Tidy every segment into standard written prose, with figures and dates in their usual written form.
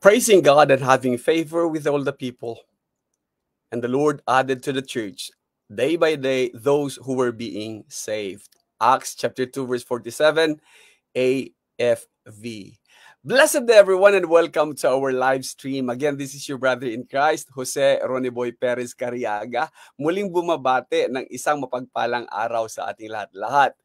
praising God and having favor with all the people. And the Lord added to the church day by day those who were being saved. Acts chapter 2 verse 47, AFV. Blessed day everyone and welcome to our live stream. Again, this is your brother in Christ, Jose Roniboy Perez Cariaga. Muling bumabate ng isang mapagpalang araw sa ating lahat-lahat.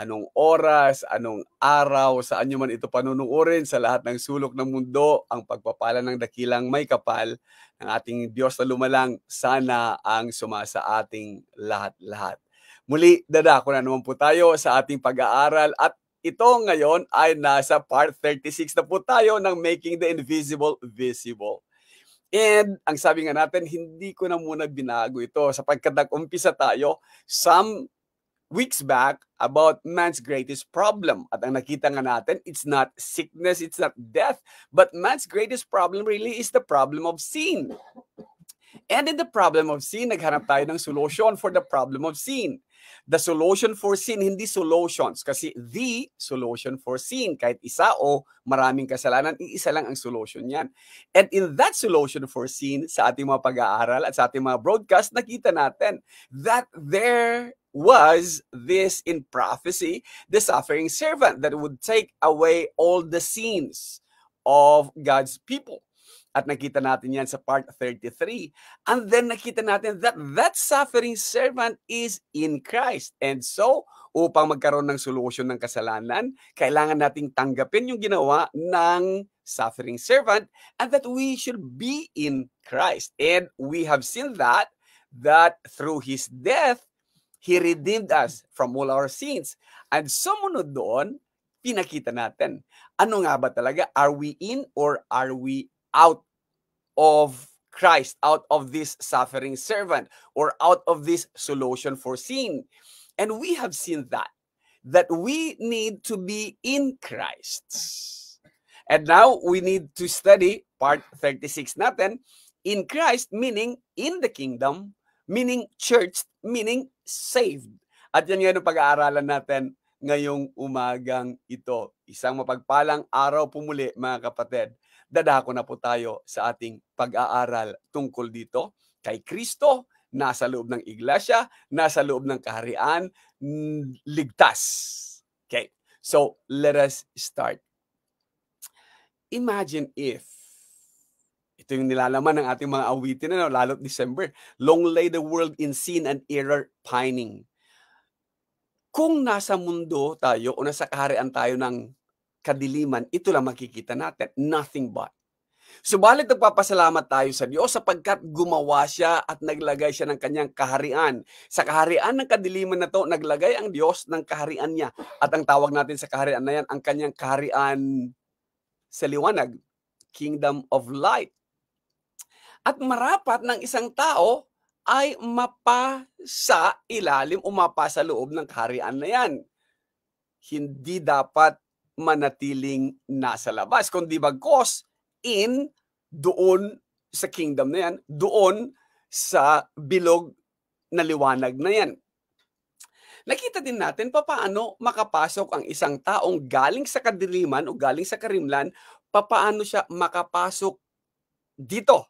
Anong oras, anong araw, saan nyo man ito panunuorin, sa lahat ng sulok ng mundo, ang pagpapala ng dakilang may kapal ng ating Diyos na lumalang, sana ang sumasa ating lahat-lahat. Muli, dadako na naman po tayo sa ating pag-aaral at ito ngayon ay nasa part 36 na po tayo ng Making the Invisible Visible. And ang sabi nga natin, hindi ko na muna binago ito sapagkat nag-umpisa tayo some weeks back about man's greatest problem. At ang nakita nga natin, it's not sickness, it's not death, but man's greatest problem really is the problem of sin. And in the problem of sin, naghanap tayo ng solution for the problem of sin. The solution for sin, hindi solutions. Kasi the solution for sin, kahit isa o maraming kasalanan, iisa lang ang solution yan. And in that solution for sin, sa ating mga pag-aaral at sa ating mga broadcast, nakita natin that there was this in prophecy, the suffering servant that would take away all the sins of God's people. At nakita natin yan sa part 33. And then nakita natin that that suffering servant is in Christ. And so, upang magkaroon ng solusyon ng kasalanan, kailangan nating tanggapin yung ginawa ng suffering servant and that we should be in Christ. And we have seen that through His death, He redeemed us from all our sins. And sumunod doon, pinakita natin, ano nga ba talaga? Are we in or are we out of Christ, out of this suffering servant, or out of this solution for sin? And we have seen that we need to be in Christ. And now we need to study part 36 natin, in Christ, meaning in the kingdom, meaning church, meaning saved. At yan nga yung pag-aaralan natin ngayong umagang ito. Isang mapagpalang araw po muli, mga kapatid. Dadako na po tayo sa ating pag-aaral tungkol dito kay Kristo, nasa loob ng iglesia, nasa loob ng kaharian, ligtas. Okay, so let us start. Imagine if, ito yung nilalaman ng ating mga awitin, lalo't December. Long lay the world in sin and error pining. Kung nasa mundo tayo o nasa kaharian tayo ng kadiliman, ito lang makikita natin. Nothing but. Subalit nagpapasalamat tayo sa Diyos sapagkat gumawa siya at naglagay siya ng kanyang kaharian. Sa kaharian ng kadiliman na to, naglagay ang Diyos ng kaharian niya. At ang tawag natin sa kaharian na yan, ang kanyang kaharian sa liwanag, Kingdom of Light. At marapat ng isang tao ay mapasa ilalim o mapasa loob ng kaharian na yan. Hindi dapat manatiling nasa labas, kundi bagkos in doon sa kingdom na yan, doon sa bilog na liwanag na yan. Nakita din natin paano makapasok ang isang taong galing sa kadiliman o galing sa karimlan, paano siya makapasok dito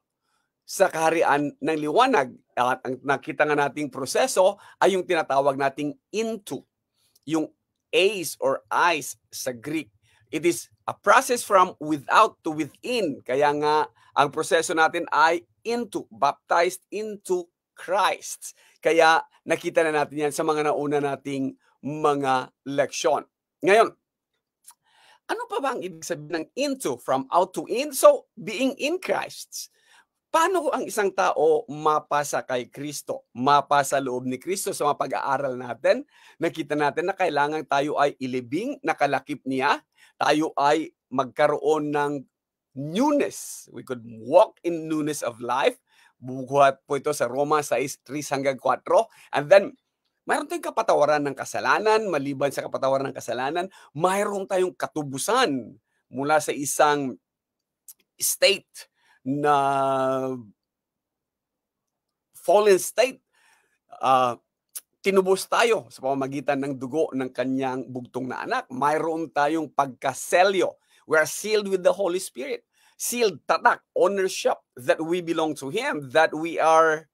sa kaharian ng liwanag. At ang nakita nga nating proseso ay yung tinatawag nating into. Yung eyes or eyes sa Greek. It is a process from without to within. Kaya nga, ang proseso natin ay into, baptized into Christ. Kaya nakita na natin yan sa mga nauna nating mga leksyon. Ngayon, ano pa ba ang ibig sabihin ng into, from out to in? So, being in Christ. Paano ang isang tao mapasa kay Kristo? Mapasa loob ni Kristo sa mga pag-aaral natin? Nakita natin na kailangan tayo ay ilibing, nakalakip niya. Tayo ay magkaroon ng newness. We could walk in newness of life. Buhat po ito sa Roma 6:3-4. And then, mayroon tayong kapatawaran ng kasalanan. Maliban sa kapatawaran ng kasalanan, mayroon tayong katubusan mula sa isang state na fallen state. Tinubos tayo sa pamamagitan ng dugo ng kanyang bugtong na anak. Mayroon tayong pagkaselyo. We are sealed with the Holy Spirit. sealed, tatak, ownership, that we belong to Him, that we are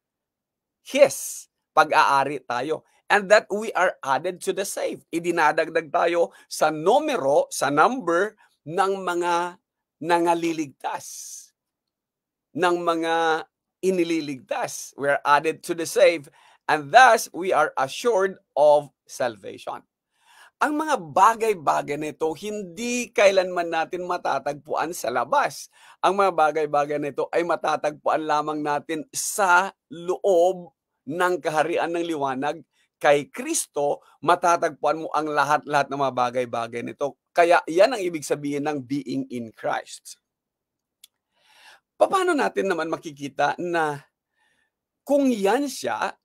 His, pag-aari tayo, and that we are added to the saved. Idinadagdag tayo sa numero, sa number ng mga nangaliligtas, ng mga inililigtas. We are added to the saved, and thus we are assured of salvation. Ang mga bagay-bagay nito, hindi kailanman natin matatagpuan sa labas. Ang mga bagay-bagay nito ay matatagpuan lamang natin sa loob ng kaharian ng liwanag. Kay Kristo, matatagpuan mo ang lahat-lahat ng mga bagay-bagay nito. Kaya yan ang ibig sabihin ng being in Christ. Paano natin naman makikita na kung yan siya,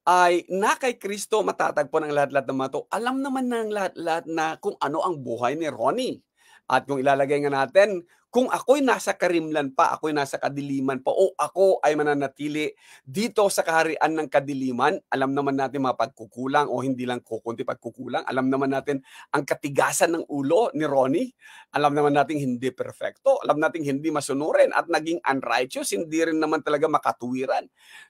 ay na kay Kristo matatagpuan ang lahat-lahat ng mga to? Alam naman ng lahat-lahat na kung ano ang buhay ni Ronnie. At kung ilalagay nga natin, kung ako'y nasa karimlan pa, ako'y nasa kadiliman pa, o ako ay mananatili dito sa kaharian ng kadiliman, alam naman natin mga pagkukulang, o hindi lang kukunti pagkukulang, alam naman natin ang katigasan ng ulo ni Ronnie, alam naman natin hindi perfecto, alam natin hindi masunurin, at naging unrighteous, hindi rin naman talaga makatuwiran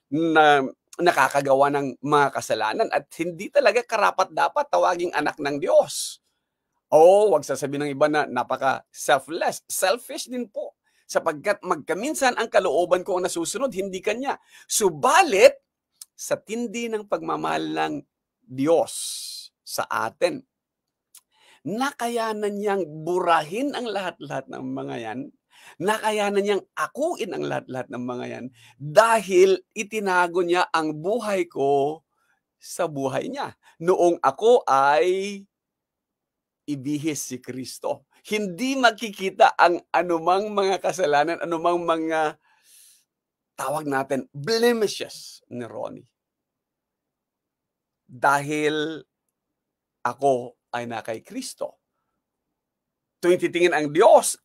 na nakakagawa ng mga kasalanan, at hindi talaga karapat-dapat tawaging anak ng Diyos. Wag sasabihin ng iba na napaka-selfless. Selfish din po. Sapagkat magkaminsan ang kalooban ko ang nasusunod, hindi kanya. Subalit, sa tindi ng pagmamahal ng Diyos sa atin, nakayanan niyang burahin ang lahat-lahat ng mga yan, nakayanan niyang akuin ang lahat-lahat ng mga yan, dahil itinago niya ang buhay ko sa buhay niya. Noong ako ay ibihis si Kristo, hindi makikita ang anumang mga kasalanan, anumang mga tawag natin blemishes ni Ronnie. Dahil ako ay na kay Kristo. Tuwing titingin ang Diyos,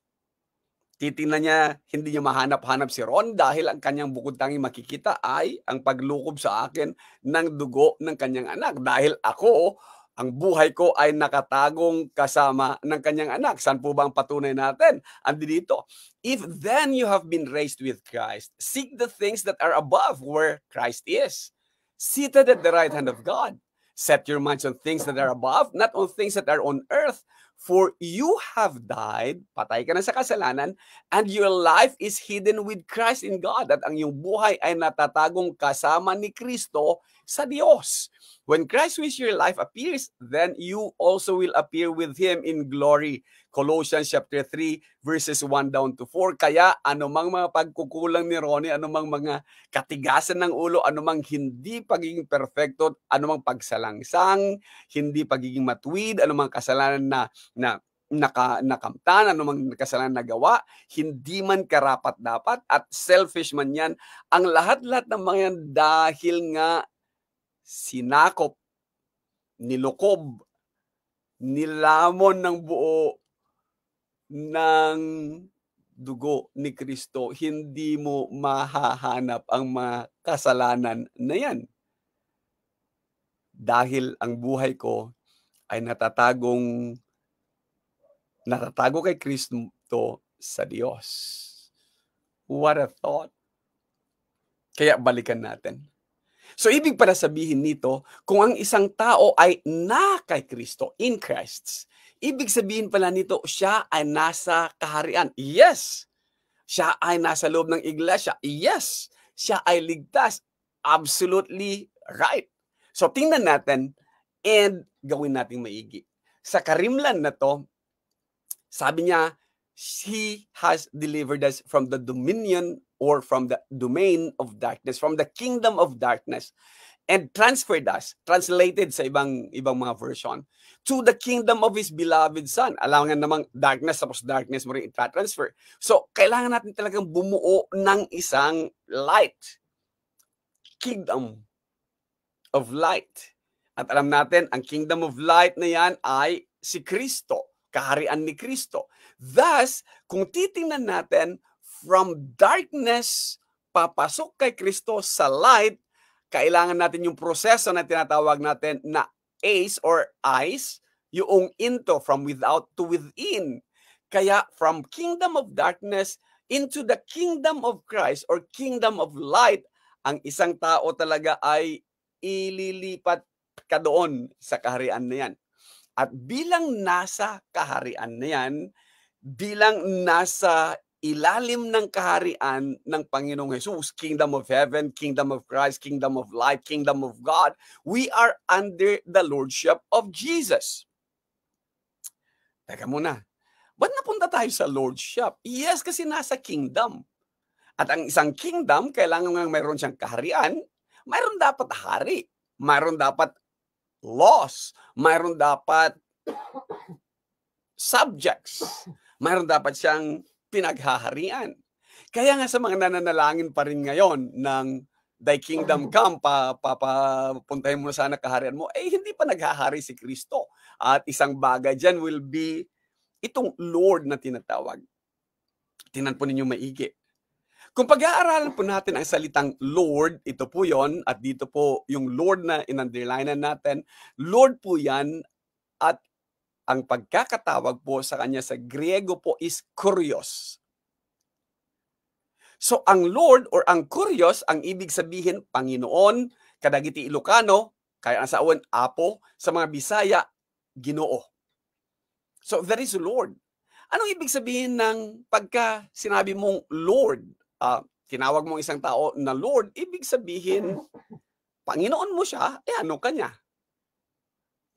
titingnan niya, hindi niya mahanap-hanap si Ron, dahil ang kanyang bukod tanging makikita ay ang paglukob sa akin ng dugo ng kanyang anak. Dahil ako, ang buhay ko ay nakatagong kasama ng kanyang anak. Saan po ba ang patunay natin? Andi dito. If then you have been raised with Christ, seek the things that are above, where Christ is, seated at the right hand of God. Set your minds on things that are above, not on things that are on earth. For you have died, patay ka na sa kasalanan, and your life is hidden with Christ in God. At ang iyong buhay ay natatagong kasama ni Kristo sa Diyos. When Christ who is your life appears, then you also will appear with Him in glory. Colossians chapter 3, verses 1 down to 4. Kaya anumang mga pagkukulang ni Ronnie, anumang mga katigasan ng ulo, anumang hindi pagiging perfecto, anumang pagsalangsang, hindi pagiging matuwid, anumang kasalanan na nakamtan, anumang kasalanan na gawa, hindi man karapat-dapat at selfish man yan, ang lahat-lahat ng mga yan dahil nga sinakop, nilukob, nilamon ng buo ng dugo ni Kristo, hindi mo mahahanap ang mga kasalanan na yan. Dahil ang buhay ko ay natatago kay Kristo sa Diyos. What a thought. Kaya balikan natin. So, ibig para sabihin nito, kung ang isang tao ay na kay Kristo, in Christ, ibig sabihin pala nito, siya ay nasa kaharian. Yes. Siya ay nasa loob ng iglesia. Yes. Siya ay ligtas. Absolutely right. So, tingnan natin and gawin nating maigi. Sa karimlan na to, sabi niya, He has delivered us from the dominion or from the domain of darkness, from the kingdom of darkness, and transferred us, translated sa ibang mga version, to the kingdom of His beloved Son. Alam nga namang darkness, tapos darkness mo rin i-transfer. So, kailangan natin talagang bumuo ng isang light. Kingdom of light. At alam natin, ang kingdom of light na yan ay si Kristo, kaharian ni Kristo. Thus, kung titingnan natin, from darkness, papasok kay Kristo sa light, kailangan natin yung proseso na tinatawag natin na ACE or eyes, yung into, from without to within. Kaya from kingdom of darkness, into the kingdom of Christ or kingdom of light, ang isang tao talaga ay ililipat ka doon sa kaharian na yan. At bilang nasa kaharian na yan, bilang nasa ilalim ng kaharian ng Panginoong Jesus, kingdom of heaven, kingdom of Christ, kingdom of light, kingdom of God, we are under the lordship of Jesus. Teka muna, ba't napunta tayo sa lordship? Yes, kasi nasa kingdom. At ang isang kingdom, kailangan nga mayroon siyang kaharian, mayroon dapat hari, mayroon dapat laws, mayroon dapat subjects, mayroon dapat siyang pinaghaharian. Kaya nga sa mga nananalangin pa rin ngayon ng Thy kingdom come, papuntahin mo na sana kaharian mo, hindi pa naghahari si Kristo. At isang bagay dyan will be itong Lord na tinatawag. Tingnan po ninyo maigi. Kung pag-aaralan po natin ang salitang Lord, ito po yon, at dito po yung Lord na in-underline natin, Lord po yan, at ang pagkakatawag po sa kanya sa Griego po is Kurios. So ang Lord or ang Kurios, ang ibig sabihin Panginoon, kadagiti Ilocano, kaya sa awan Apo, sa mga Bisaya, Ginoo. So that is Lord. Anong ibig sabihin ng pagka sinabi mong Lord? Tinawag mong isang tao na Lord, ibig sabihin, Panginoon mo siya, ano ka niya?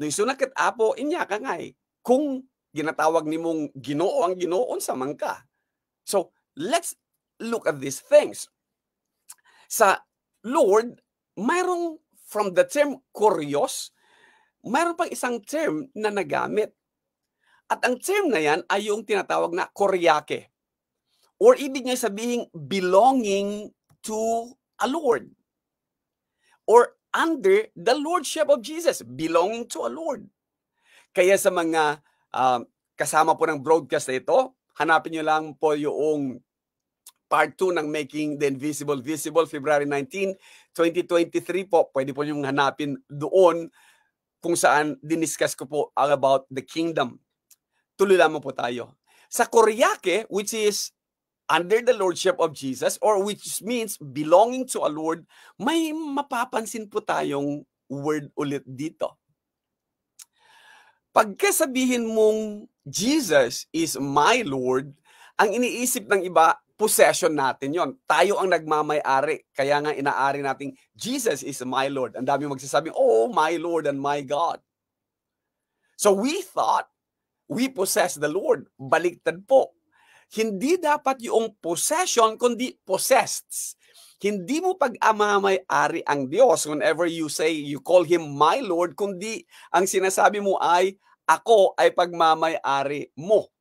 No isunakit Apo, inya ka nga Kung ginatawag ni mong Ginoo ang Ginoo, unsa man ka. So, let's look at these things. Sa Lord, mayroong from the term Kurios, mayroon pang isang term na nagamit. At ang term na yan ay yung tinatawag na Koryake. Or ibig niya sabihin belonging to a Lord. Or under the Lordship of Jesus, belonging to a Lord. Kaya sa mga kasama po ng broadcast na ito, hanapin nyo lang po yung part 2 ng Making the Invisible Visible, February 19, 2023 po. Pwede po yung hanapin doon kung saan diniscuss ko po about the kingdom. Tuloy lamang po tayo. Sa Koryake, which is under the Lordship of Jesus, or which means belonging to a Lord, may mapapansin po tayong word ulit dito. Pagkasabihin mong Jesus is my Lord, ang iniisip ng iba, possession natin yon. Tayo ang nagmamay-ari. Kaya nga inaari nating Jesus is my Lord. Ang dami magsasabing, oh, my Lord and my God. So we thought we possess the Lord. Baliktad po. Hindi dapat yung possession, kundi possessed. Hindi mo pag-amamay-ari ang Diyos whenever you say, you call Him my Lord, kundi ang sinasabi mo ay, ako ay pagmamay-ari mo.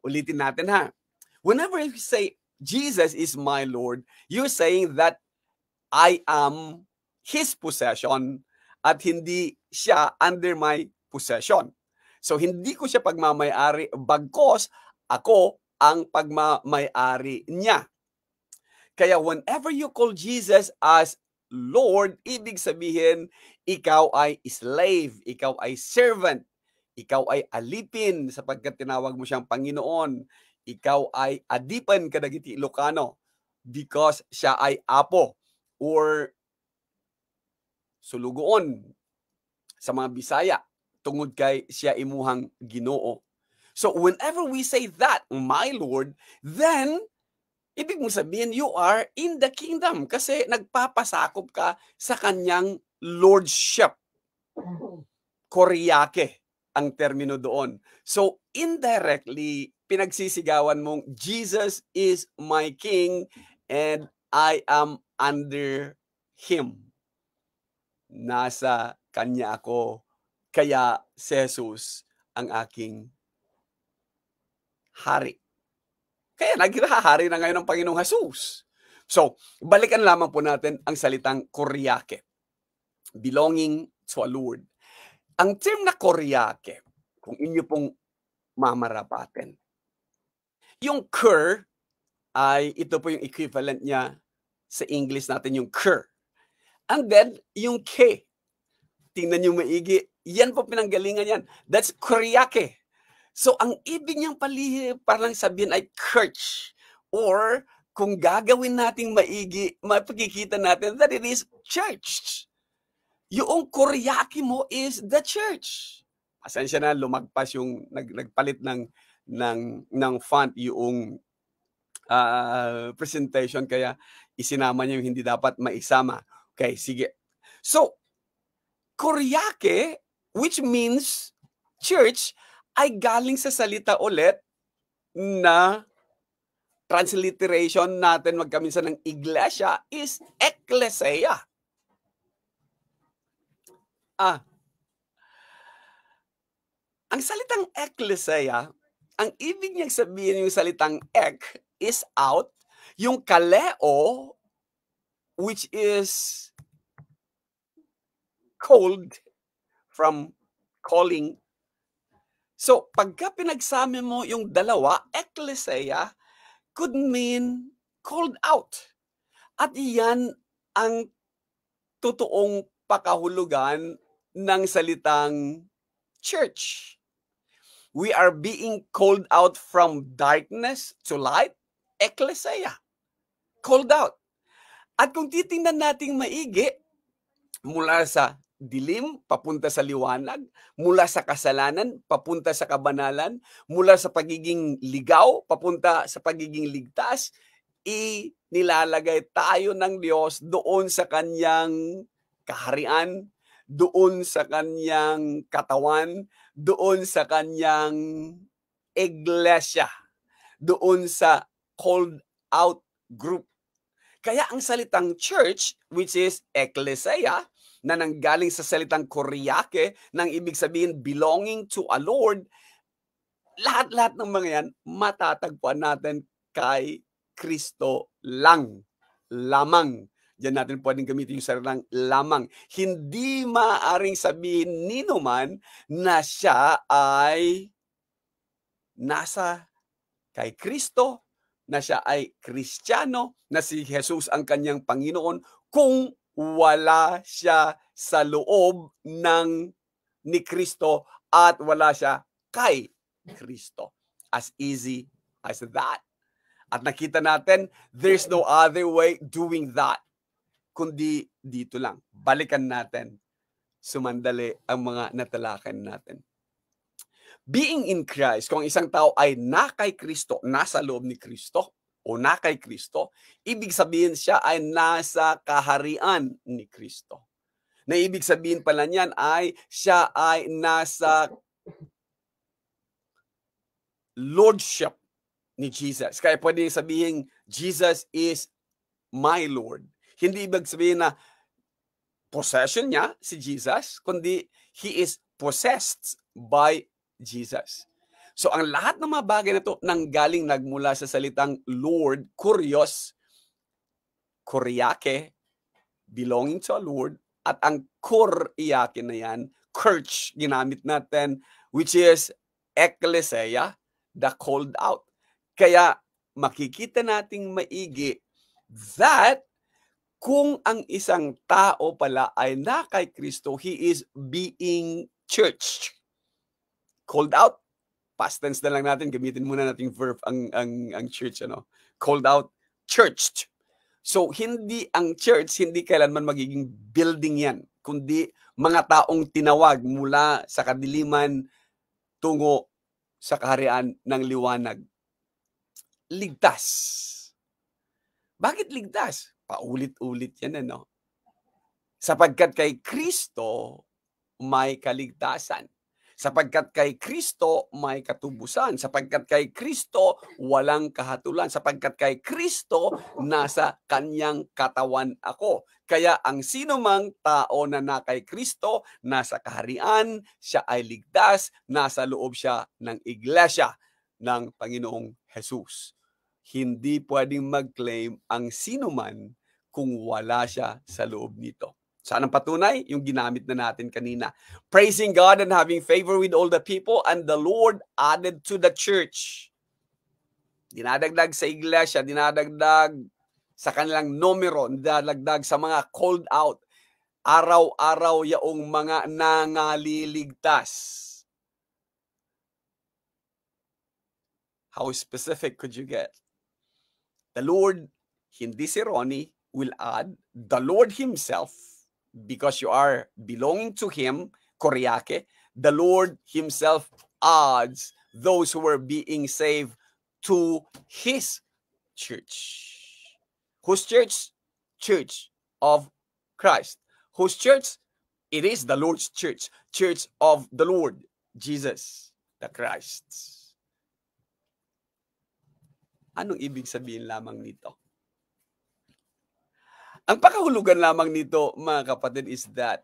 Ulitin natin ha. Whenever you say, Jesus is my Lord, you're saying that I am His possession at hindi siya under my possession. So, hindi ko siya pagmamay-ari bagkos ako ang pagmamay-ari niya. Kaya whenever you call Jesus as Lord, ibig sabihin, ikaw ay slave, ikaw ay servant, ikaw ay alipin sapagkat tinawag mo siyang Panginoon, ikaw ay adipan kadagiti Ilocano because siya ay Apo or sulugoon sa mga Bisaya tungod kay siya imuhang Ginoo. So whenever we say that, my Lord, then ibig mong sabihin you are in the kingdom kasi nagpapasakop ka sa kanyang lordship. Koryake ang termino doon. So indirectly, pinagsisigawan mong Jesus is my King and I am under Him. Nasa kanya ako, kaya si Jesus ang aking hari. Kaya naghahari na ngayon ang Panginoong Jesus. So, balikan lamang po natin ang salitang Koryake. Belonging to a Lord. Ang term na Koryake, kung inyo pong mamarapatin, yung cur ay ito po yung equivalent niya sa English natin, yung cur. And then, yung K, tingnan nyo maigi, yan po pinanggalingan yan. That's Koryake. So, ang ibig niyang parang sabihin ay church Or kung gagawin nating maigi, mapakikita natin that it is church. Yung kuryaki mo is the church. Pasensya na, lumagpas yung nagpalit ng font yung presentation, kaya isinama niya yung hindi dapat maisama. Okay, sige. So, kuryake, which means church, ay galing sa salita ulit na transliteration natin magkaminsan ng iglesia is ekklesia. Ang salitang ekklesia, ang ibig niyang sabihin yung salitang ek is out, yung kaleo, which is cold from calling. So, pagka pinagsama mo yung dalawa, ekklesia could mean called out. At iyan ang totoong pakahulugan ng salitang church. We are being called out from darkness to light, ekklesia. Called out. At kung titingnan nating maigi, mula sa dilim, papunta sa liwanag, mula sa kasalanan, papunta sa kabanalan, mula sa pagiging ligaw, papunta sa pagiging ligtas, inilalagay tayo ng Diyos doon sa kanyang kaharian, doon sa kanyang katawan, doon sa kanyang iglesia, doon sa called out group. Kaya ang salitang church, which is ekklesia, na nanggaling sa salitang kuryake, nang ibig sabihin belonging to a Lord, lahat-lahat ng mga yan, matatagpuan natin kay Kristo lang, lamang. Diyan natin pwedeng gamitin yung salitang lamang. Hindi maaaring sabihin nino man na siya ay nasa kay Kristo, na siya ay Kristiyano, na si Jesus ang kanyang Panginoon, kung wala siya sa loob ni Kristo at wala siya kay Kristo. As easy as that. At nakita natin, there's no other way doing that kundi dito lang. Balikan natin sumandali ang mga natalakan natin. Being in Christ, kung isang tao ay na kay Kristo, nasa loob ni Kristo, o na kay Kristo, ibig sabihin siya ay nasa kaharian ni Kristo. Na ibig sabihin pala niyan ay siya ay nasa lordship ni Jesus. Kaya pwede sabihin, Jesus is my Lord. Hindi ibig sabihin na possession niya si Jesus, kundi he is possessed by Jesus. So ang lahat ng mga bagay na ito nanggaling nagmula sa salitang Lord, kurios, kuryake, belonging to a Lord, at ang kuryake na yan, church, ginamit natin, which is ekklesia, the called out. Kaya makikita nating maigi that kung ang isang tao pala ay na kay Kristo, he is being churched. Called out, past tense na lang natin, gamitin muna nating verb ang church, called out, churched. So hindi ang church, hindi kailanman magiging building yan, kundi mga taong tinawag mula sa kadiliman tungo sa kaharian ng liwanag. Ligtas. Bakit ligtas? Paulit-ulit yan, Sapagkat kay Kristo may kaligtasan. Sapagkat kay Kristo may katubusan. Sapagkat kay Kristo walang kahatulan. Sapagkat kay Kristo nasa kanyang katawan ako. Kaya ang sinumang tao na kay Kristo, nasa kaharian, siya ay ligtas, nasa loob siya ng iglesia ng Panginoong Jesus. Hindi pwedeng mag-claim ang sinuman kung wala siya sa loob nito. Saan ang patunay? Yung ginamit na natin kanina. Praising God and having favor with all the people, and the Lord added to the church. Dinadagdag sa iglesia, dinadagdag sa kanilang numero, dinadagdag sa mga called out. Araw-araw yaong mga nangaliligtas. How specific could you get? The Lord, hindi si Ronnie, will add the Lord Himself, because you are belonging to Him, Koryake, the Lord Himself adds those who are being saved to His church. Whose church? Church of Christ. Whose church? It is the Lord's church. Church of the Lord, Jesus, the Christ. Anong ibig sabihin lamang nito? Ang pakahulugan lamang nito, mga kapatid, is that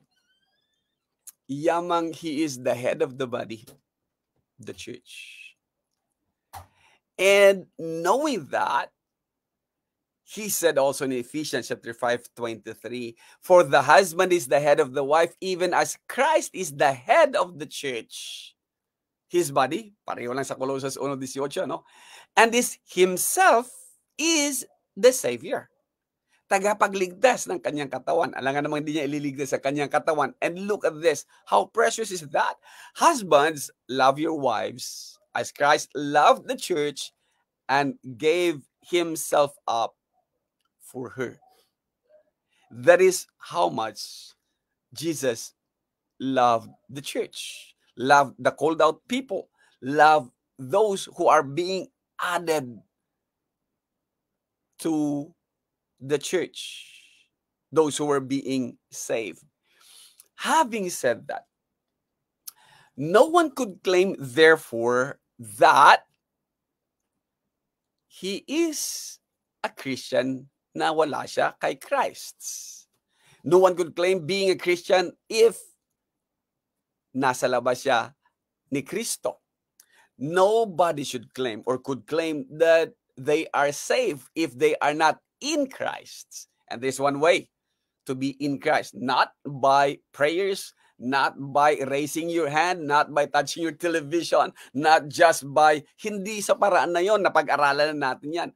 yamang He is the head of the body, the church. And knowing that, He said also in Ephesians chapter 5:23, for the husband is the head of the wife, even as Christ is the head of the church. His body, pareho lang sa Colossus 1:18, no? And this Himself is the Savior. Tagapagligtas ng kanyang katawan. Alam nga namang hindi niya ililigtas sa kanyang katawan. And look at this. How precious is that? Husbands, love your wives as Christ loved the church and gave Himself up for her. That is how much Jesus loved the church, loved the called out people, loved those who are being added to the church, those who are being saved. Having said that, no one could claim, therefore, that he is a Christian na wala siya kay Christ. No one could claim being a Christian if nasa labas siya ni Kristo. Nobody should claim or could claim that they are saved if they are not in Christ. And there's one way to be in Christ, not by prayers, not by raising your hand, not by touching your television, not just by, hindi sa paraan na yon, napag-aralan na natin yan.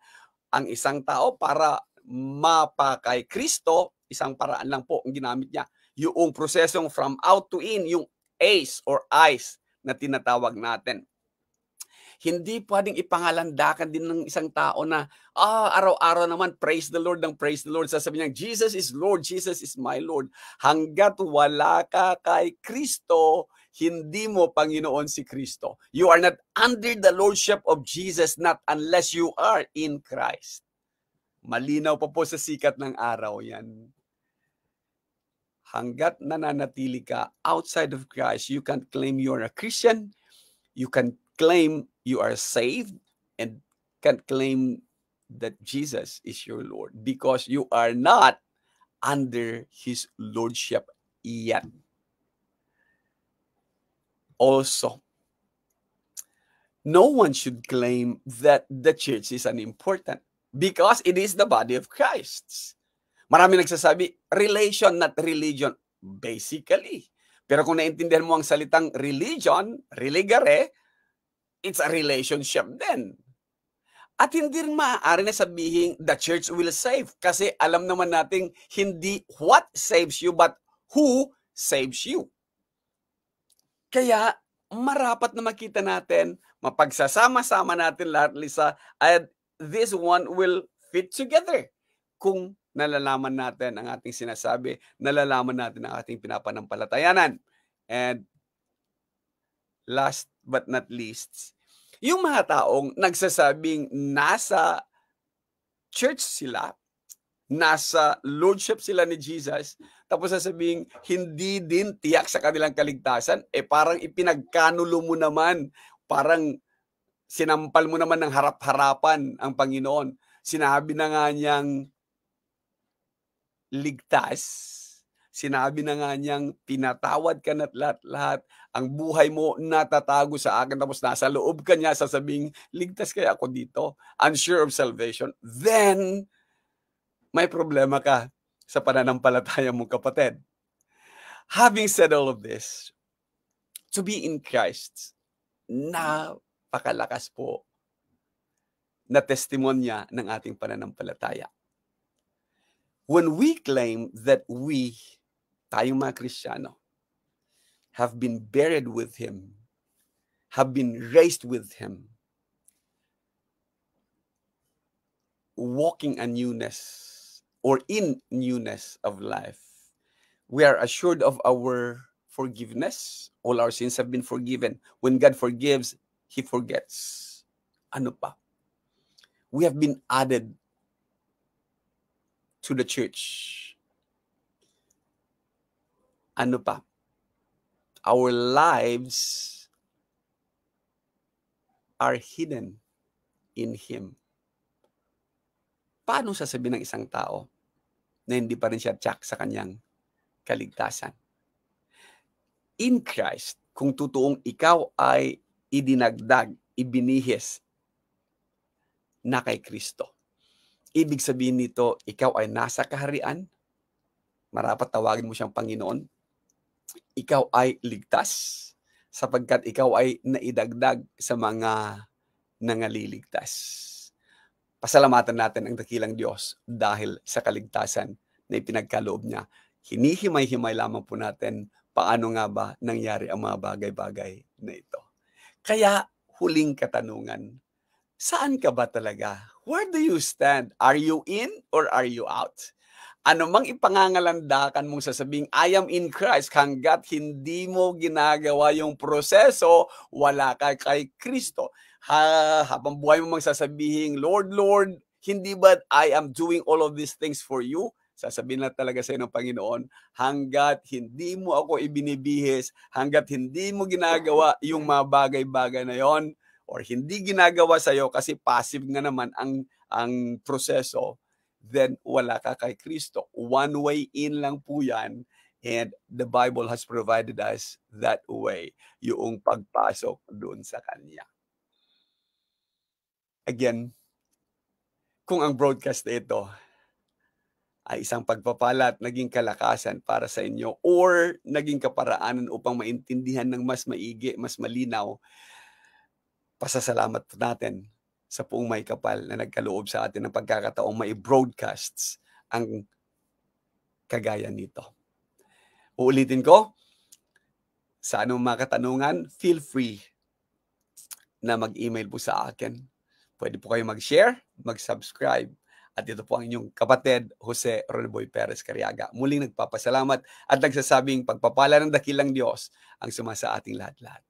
Ang isang tao para mapakay Kristo, isang paraan lang po ang ginamit niya. Yung prosesong from out to in, yung ACE or eyes na tinatawag natin. Hindi pwedeng ipangalandakan din ng isang tao na, araw-araw naman, praise the Lord ng praise the Lord. Sasabihin niya, Jesus is Lord, Jesus is my Lord. Hanggat wala ka kay Kristo, hindi mo Panginoon si Kristo. You are not under the lordship of Jesus, not unless you are in Christ. Malinaw pa po sa sikat ng araw yan. Hanggat nananatili ka outside of Christ, you can't claim you are a Christian. You can claim you are saved and can't claim that Jesus is your Lord because you are not under His lordship yet. Also, no one should claim that the church is unimportant because it is the body of Christ. Marami nagsasabi, relation, not religion. Basically. Pero kung naintindihan mo ang salitang religion, religare, it's a relationship then. At hindi rin maaari na sabihin the church will save kasi alam naman natin hindi what saves you but who saves you. Kaya marapat na makita natin, mapagsasama-sama natin lahat, Lisa, and this one will fit together. Kung nalalaman natin ang ating sinasabi, nalalaman natin ang ating pinapanampalatayanan. And last but not least, yung mga taong nagsasabing nasa church sila, nasa lordship sila ni Jesus, tapos sasabihin hindi din tiyak sa kanilang kaligtasan, parang ipinagkanulo mo naman, parang sinampal mo naman ng harap-harapan ang Panginoon. Sinabi na nga niyang ligtas, sinabi na nga niyang pinatawad ka na't lahat-lahat, ang buhay mo natatago sa akin, tapos nasa loob ka niya, sasabing, ligtas kaya ako dito, unsure of salvation, then may problema ka sa pananampalataya mong kapatid. Having said all of this, to be in Christ, napakalakas po na testimonya ng ating pananampalataya. When we claim that we, tayong mga Kristiyano, have been buried with Him, have been raised with Him, walking a newness or in newness of life. We are assured of our forgiveness. All our sins have been forgiven. When God forgives, He forgets. Ano pa? We have been added to the church. Ano pa? Our lives are hidden in Him. Paano sasabihin ng isang tao na hindi pa rin siya tiyak sa kanyang kaligtasan? In Christ, kung totoong ikaw ay idinagdag, ibinihis na kay Kristo, ibig sabihin nito, ikaw ay nasa kaharian, marapat tawagin mo siyang Panginoon, ikaw ay ligtas, sapagkat ikaw ay naidagdag sa mga nangaliligtas. Pasalamatan natin ang dakilang Diyos dahil sa kaligtasan na ipinagkaloob niya. Hinihimay-himay lamang po natin paano nga ba nangyari ang mga bagay-bagay na ito. Kaya huling katanungan, saan ka ba talaga? Where do you stand? Are you in or are you out? Ano mang ipangangalandakan mong sasabing, I am in Christ, hanggat hindi mo ginagawa yung proseso, wala ka kay Kristo. Habang buhay mo mang sasabihin, Lord, Lord, hindi ba I am doing all of these things for you? Sasabihin na talaga sa iyo ng Panginoon, hanggat hindi mo ako ibinibihis, hanggat hindi mo ginagawa yung mga bagay-bagay na yon, or hindi ginagawa sa iyo kasi passive nga naman ang proseso, then wala ka kay Kristo. One way in lang po yan, and the Bible has provided us that way, yung pagpasok doon sa Kanya. Again, kung ang broadcast na ito ay isang pagpapala at naging kalakasan para sa inyo or naging kaparaanan upang maintindihan ng mas maigi, mas malinaw, pasasalamat po natin sa Poong May Kapal na nagkaloob sa atin ng pagkakataong may broadcasts ang kagaya nito. Uulitin ko, sa anong mga katanungan, feel free na mag-email po sa akin. Pwede po kayo mag-share, mag-subscribe. At ito po ang inyong kapatid, Jose Roniboy Perez Cariaga. Muling nagpapasalamat at nagsasabing pagpapala ng dakilang Diyos ang sumasa ating lahat-lahat.